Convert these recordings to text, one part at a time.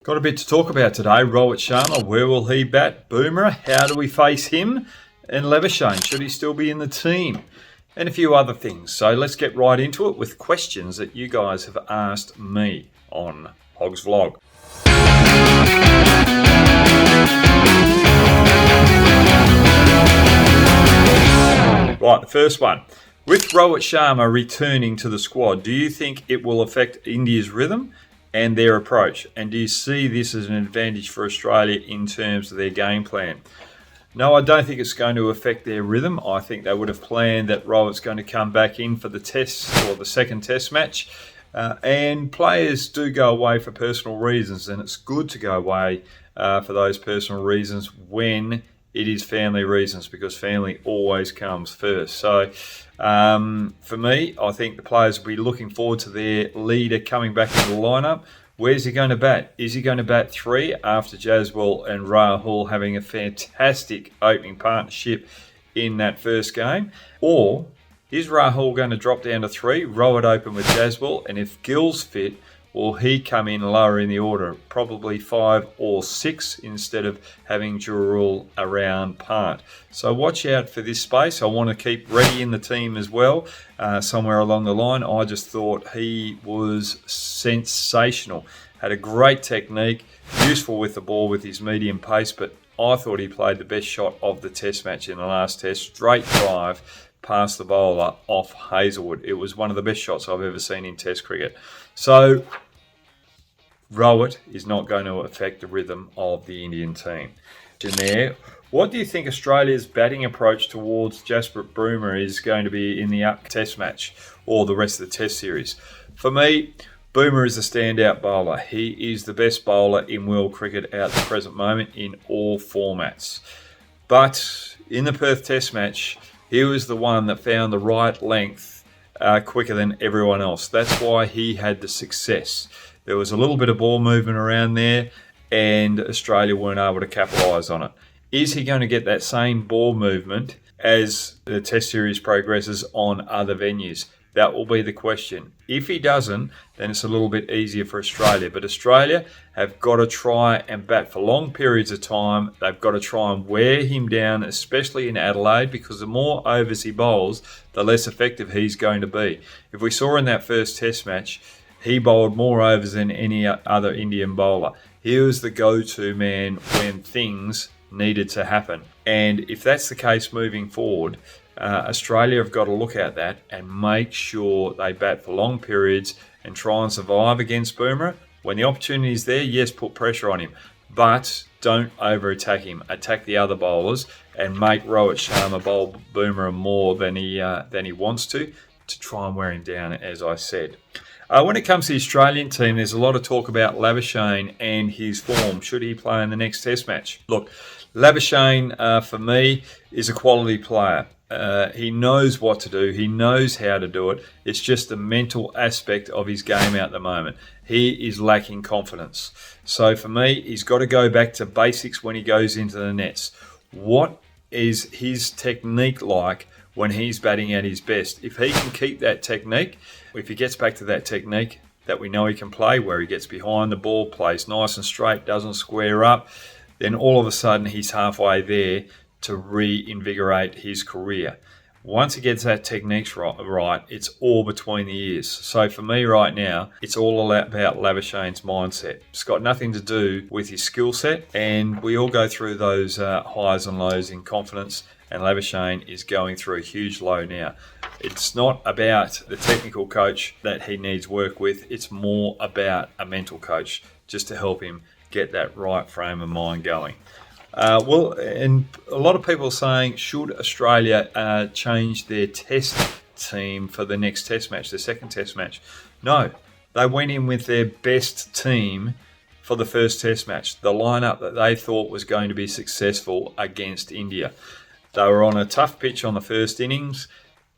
Got a bit to talk about today. Rohit Sharma, where will he bat? Bumrah, how do we face him? And Labuschagne, should he still be in the team? And a few other things. So let's get right into it with questions that you guys have asked me on Hogg's Vlog. Right, the first one. With Rohit Sharma returning to the squad, do you think it will affect India's rhythm and their approach? And do you see this as an advantage for Australia in terms of their game plan? No, I don't think it's going to affect their rhythm. I think they would have planned that Rohit's going to come back in for the test or the second test match. And players do go away for personal reasons, and it's good to go away for those personal reasons when it is family reasons, because family always comes first. So for me, I think the players will be looking forward to their leader coming back in the lineup. Where's he going to bat? Is he going to bat 3 after Bazball and Rahul having a fantastic opening partnership in that first game? Or is Rahul going to drop down to 3, roll it open with Bazball, and if Gill's fit, will he come in lower in the order, probably 5 or 6 instead of having Jurul around part? So watch out for this space. I want to keep Reddy in the team as well, somewhere along the line. I just thought he was sensational. Had a great technique, useful with the ball with his medium pace, but I thought he played the best shot of the test match in the last test. Straight drive past the bowler off Hazlewood. It was one of the best shots I've ever seen in Test cricket. So Rohit is not going to affect the rhythm of the Indian team. There, what do you think Australia's batting approach towards Jasprit Bumrah is going to be in the up Test match or the rest of the Test series? For me, Bumrah is a standout bowler. He is the best bowler in world cricket at the present moment in all formats. But in the Perth Test match, he was the one that found the right length quicker than everyone else. That's why he had the success. There was a little bit of ball movement around there, and Australia weren't able to capitalise on it. Is he going to get that same ball movement as the Test series progresses on other venues? That will be the question. If he doesn't, then it's a little bit easier for Australia. But Australia have got to try and bat for long periods of time. They've got to try and wear him down, especially in Adelaide, because the more overs he bowls, the less effective he's going to be. If we saw in that first Test match, he bowled more overs than any other Indian bowler. He was the go-to man when things needed to happen. And if that's the case moving forward, Australia have got to look at that and make sure they bat for long periods and try and survive against Bumrah. When the opportunity is there, yes, put pressure on him, but don't over-attack him. Attack the other bowlers and make Rohit Sharma bowl Bumrah more than he wants to try and wear him down, as I said. When it comes to the Australian team, there's a lot of talk about Labuschagne and his form. Should he play in the next Test match? Look, Labuschagne, for me, is a quality player. He knows what to do. He knows how to do it. It's just the mental aspect of his game at the moment. He is lacking confidence. So for me, he's got to go back to basics when he goes into the nets. What is his technique like when he's batting at his best? If he can keep that technique, if he gets back to that technique that we know he can play, where he gets behind the ball, plays nice and straight, doesn't square up, then all of a sudden he's halfway there to reinvigorate his career. Once he gets that technique right, it's all between the ears. So for me right now, it's all about Labuschagne's mindset. It's got nothing to do with his skill set, and we all go through those highs and lows in confidence, and Labuschagne is going through a huge low now. It's not about the technical coach that he needs work with, it's more about a mental coach just to help him get that right frame of mind going. And a lot of people are saying, should Australia change their test team for the next Test match, the second Test match? No, they went in with their best team for the first Test match, the lineup that they thought was going to be successful against India. They were on a tough pitch on the first innings.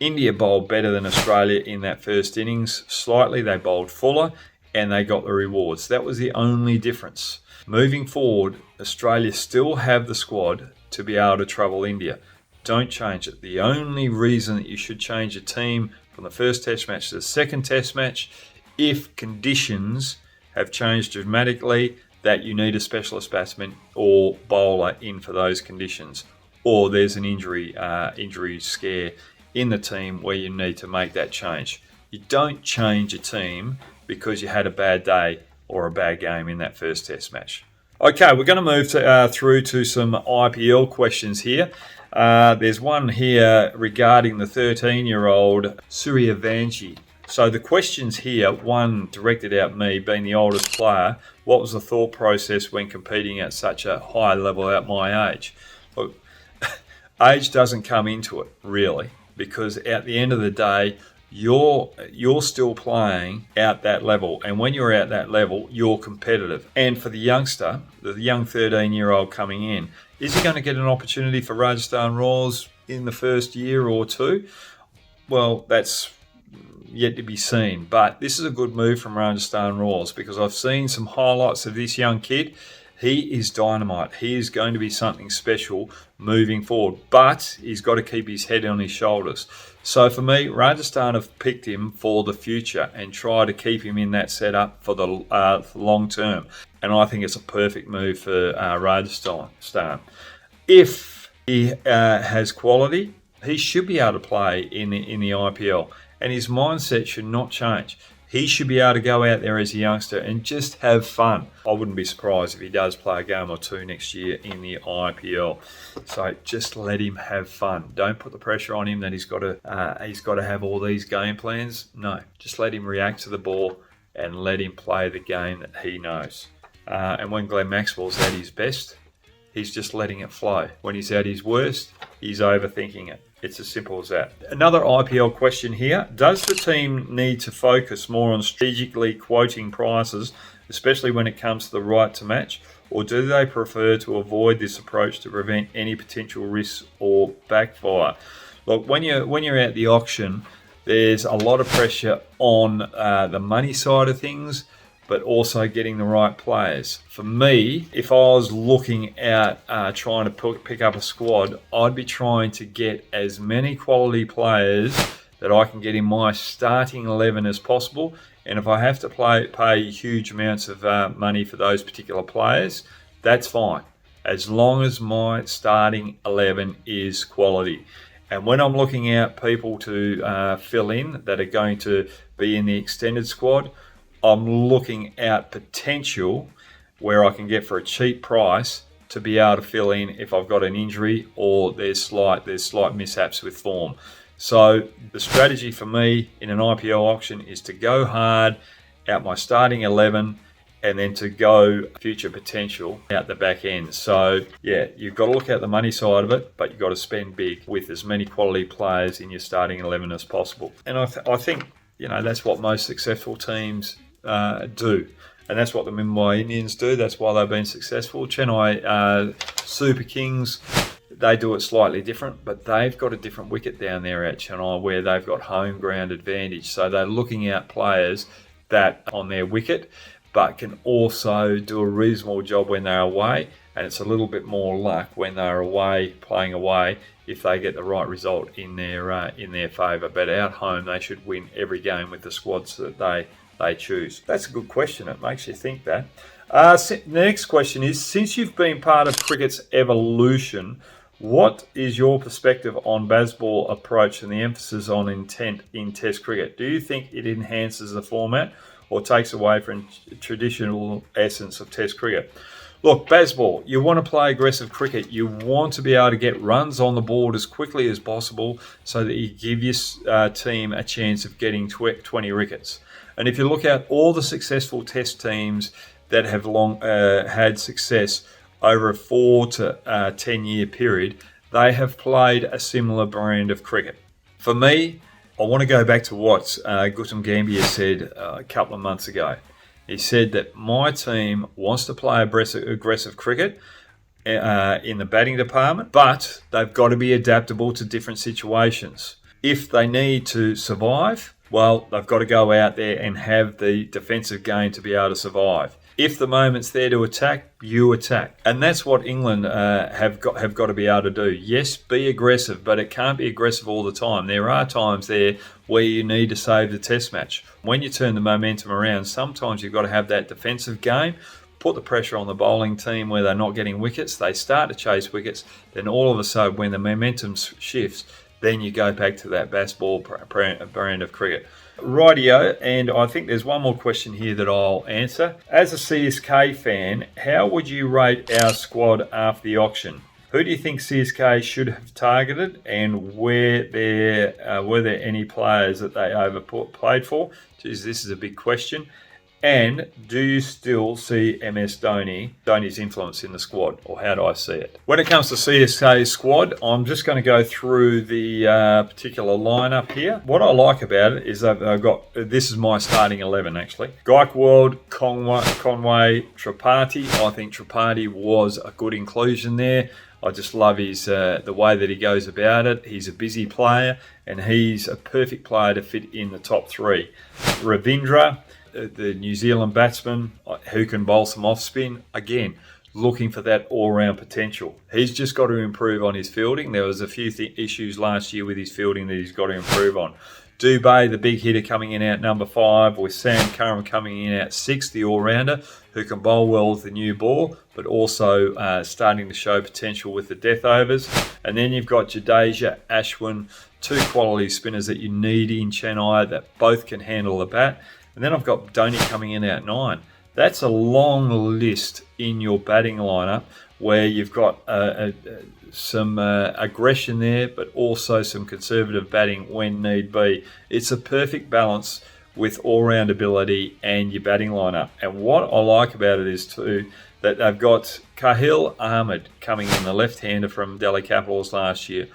India bowled better than Australia in that first innings. Slightly, they bowled fuller and they got the rewards. That was the only difference. Moving forward, Australia still have the squad to be able to trouble India. Don't change it. The only reason that you should change a team from the first Test match to the second Test match, if conditions have changed dramatically, that you need a specialist batsman or bowler in for those conditions, or there's an injury scare in the team where you need to make that change. You don't change a team because you had a bad day or a bad game in that first test match. Okay, we're going to move through to some IPL questions here. There's one here regarding the 13-year-old Suryavanshi. So the questions here, one directed at me, being the oldest player, what was the thought process when competing at such a high level at my age? Look, age doesn't come into it, really, because at the end of the day, you're still playing at that level, and when you're at that level, you're competitive. And for the youngster, the young 13-year-old coming in, is he going to get an opportunity for Rajasthan Royals in the first year or two? Well, that's yet to be seen, but this is a good move from Rajasthan Royals, because I've seen some highlights of this young kid. He is dynamite. He is going to be something special moving forward, but he's got to keep his head on his shoulders. So for me, Rajasthan have picked him for the future and try to keep him in that setup for the long term. And I think it's a perfect move for Rajasthan. If he has quality, he should be able to play in the IPL, and his mindset should not change. He should be able to go out there as a youngster and just have fun. I wouldn't be surprised if he does play a game or two next year in the IPL. So just let him have fun. Don't put the pressure on him that he's got to have all these game plans. No, just let him react to the ball and let him play the game that he knows. And when Glenn Maxwell's at his best, he's just letting it flow. When he's at his worst, he's overthinking it. It's as simple as that. Another IPL question here. Does the team need to focus more on strategically quoting prices, especially when it comes to the right to match, or do they prefer to avoid this approach to prevent any potential risks or backfire? Look, when you're at the auction, there's a lot of pressure on the money side of things, but also getting the right players. For me, if I was looking at trying to pick up a squad, I'd be trying to get as many quality players that I can get in my starting 11 as possible. And if I have to pay huge amounts of money for those particular players, that's fine, as long as my starting 11 is quality. And when I'm looking at people to fill in that are going to be in the extended squad, I'm looking at potential where I can get for a cheap price to be able to fill in if I've got an injury or there's slight mishaps with form. So the strategy for me in an IPL auction is to go hard at my starting 11 and then to go future potential out the back end. So yeah, you've got to look at the money side of it, but you've got to spend big with as many quality players in your starting 11 as possible. And I think that's what most successful teams do, and that's what the Mumbai Indians do. That's why they've been successful. Chennai Super Kings, they do it slightly different, but they've got a different wicket down there at Chennai where they've got home ground advantage. So they're looking at players that on their wicket, but can also do a reasonable job when they're away, and it's a little bit more luck when they're away, playing away, if they get the right result in their favour. But at home, they should win every game with the squads that they choose. That's a good question. It makes you think that. The next question is, since you've been part of cricket's evolution, what is your perspective on Bazball approach and the emphasis on intent in Test cricket? Do you think it enhances the format or takes away from traditional essence of Test cricket? Look, Bazball, you want to play aggressive cricket. You want to be able to get runs on the board as quickly as possible so that you give your team a chance of getting 20 wickets. And if you look at all the successful Test teams that have long had success over a 4 to 10 year period, they have played a similar brand of cricket. For me, I want to go back to what Gautam Gambhir said a couple of months ago. He said that my team wants to play aggressive cricket in the batting department, but they've got to be adaptable to different situations. If they need to survive, well, they've got to go out there and have the defensive game to be able to survive. If the moment's there to attack, you attack. And that's what England have got to be able to do. Yes, be aggressive, but it can't be aggressive all the time. There are times there where you need to save the Test match. When you turn the momentum around, sometimes you've got to have that defensive game, put the pressure on the bowling team where they're not getting wickets. They start to chase wickets. Then all of a sudden, when the momentum shifts, then you go back to that Bazball brand of cricket. Rightio, and I think there's one more question here that I'll answer. As a CSK fan, how would you rate our squad after the auction? Who do you think CSK should have targeted, and were there any players that they overplayed for? Geez, this is a big question. And do you still see MS Dhoni's influence in the squad, or how do I see it? When it comes to CSK's squad, I'm just going to go through the particular lineup here. What I like about it is I've got, this is my starting 11 actually. Gaikwad, Conway, Tripathi. I think Tripathi was a good inclusion there. I just love his the way that he goes about it. He's a busy player, and he's a perfect player to fit in the top three. Ravindra, the New Zealand batsman who can bowl some off spin, again looking for that all-round potential. He's just got to improve on his fielding. There was a few issues last year with his fielding that he's got to improve on. Dubé, the big hitter, coming in at number 5, with Sam Curran coming in at 6, the all-rounder who can bowl well with the new ball, but also starting to show potential with the death overs. And then you've got Jadeja, Ashwin, 2 quality spinners that you need in Chennai that both can handle the bat. And then I've got Dhoni coming in at 9. That's a long list in your batting lineup where you've got some aggression there, but also some conservative batting when need be. It's a perfect balance with all-round ability and your batting lineup. And what I like about it is too that they've got Kahil Ahmed coming in, the left-hander from Delhi Capitals last year.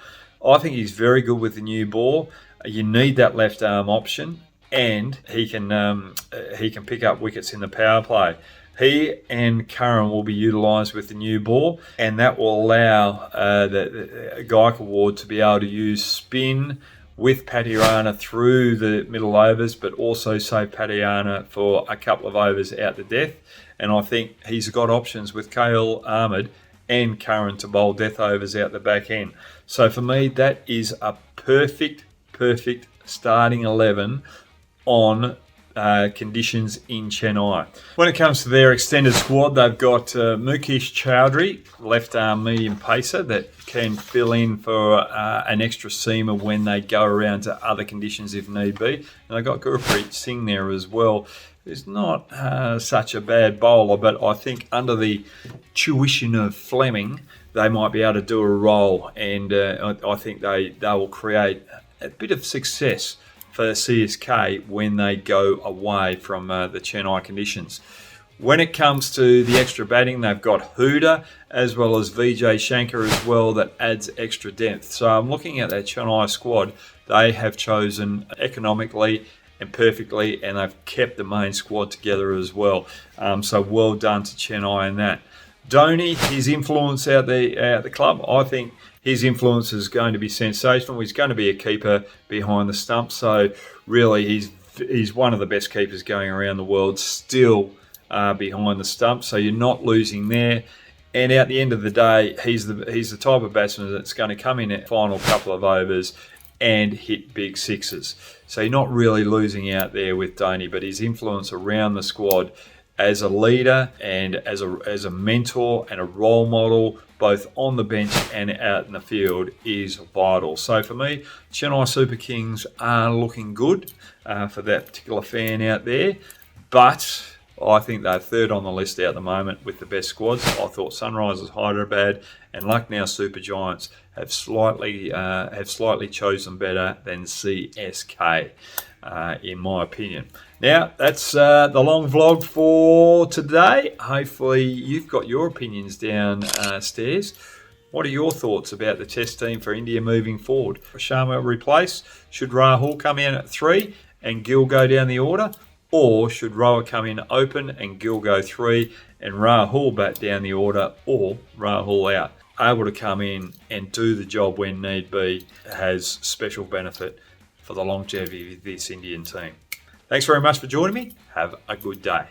I think he's very good with the new ball. You need that left arm option, and he can pick up wickets in the power play. He and Curran will be utilised with the new ball, and that will allow the Gaikwad to be able to use spin with Patiana through the middle overs, but also save Patiana for a couple of overs out to death. And I think he's got options with Kahil Ahmed and Curran to bowl death overs out the back end. So for me, that is a perfect starting 11 on conditions in Chennai. When it comes to their extended squad, they've got Mukesh Chowdhury, left arm medium pacer that can fill in for an extra seamer when they go around to other conditions if need be. And they've got Gurpreet Singh there as well. He's not such a bad bowler, but I think under the tuition of Fleming, they might be able to do a roll, and I think they will create a bit of success for CSK when they go away from the Chennai conditions. When it comes to the extra batting, they've got Huda as well as Vijay Shankar as well, that adds extra depth. So I'm looking at that Chennai squad. They have chosen economically and perfectly, and they've kept the main squad together as well. So well done to Chennai in that. Dhoni, his influence out the club, I think his influence is going to be sensational. He's going to be a keeper behind the stump. So really, he's one of the best keepers going around the world still behind the stump. So you're not losing there. And at the end of the day, he's the type of batsman that's going to come in at final couple of overs and hit big sixes. So you're not really losing out there with Dhoni, but his influence around the squad as a leader and as a mentor and a role model, both on the bench and out in the field, is vital. So for me, Chennai Super Kings are looking good for that particular fan out there, but I think they're third on the list at the moment with the best squads. I thought Sunrisers Hyderabad and Lucknow Super Giants have slightly chosen better than CSK, in my opinion. Now, that's the long vlog for today. Hopefully, you've got your opinions downstairs. What are your thoughts about the test team for India moving forward? Sharma replace? Should Rahul come in at 3 and Gill go down the order? Or should Rohit come in open and Gill go 3 and Rahul bat down the order, or Rahul out? Able to come in and do the job when need be has special benefit for the longevity of this Indian team. Thanks very much for joining me. Have a good day.